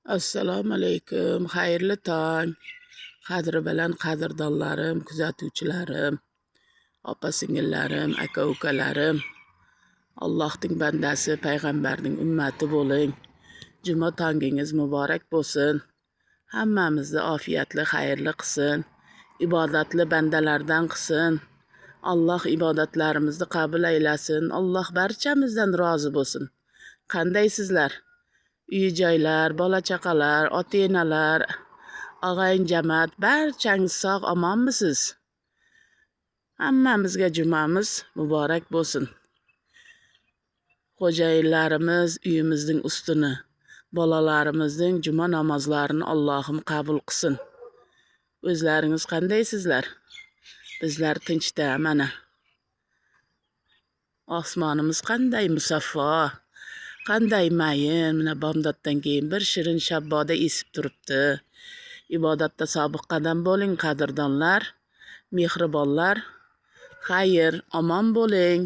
Assalomu alaykum, xayrli tong. Qadri bilan qadrdonlarim, kuzatuvchilarim, opa-singillarim, aka-ukalarim, Allohning bandasi, payg'ambarning ummati bo'ling. Juma tongingiz muborak bo'lsin. Hammamizni ofiyatli, xayrli qilsin. Ibodatli bandalardan qilsin. Alloh ibodatlarimizni qabul aylasin. Alloh barchamizdan rozi bo'lsin. Qandaysizlar? Uy-joylar, bola-chaqalar, ota-enalar, og'ayin jamoat barchangiz sog' omonmisiz? Hammamizga jumamiz muborak bo'lsin. Xo'jayinlarimiz uyimizning ustuni, bolalarimizning juma namozlarini Allohim qabul qilsin. O'zlaringiz qandaysizlar? Bizlar tinchda mana. Osmonimiz qanday musaffo, qanday mayin, mana bomdoddan keyin bir shirin shabboda esib turibdi. Ibodatda sobiq qadam bo'ling, qadrdonlar, mehribonlar. Xayr, omon bo'ling.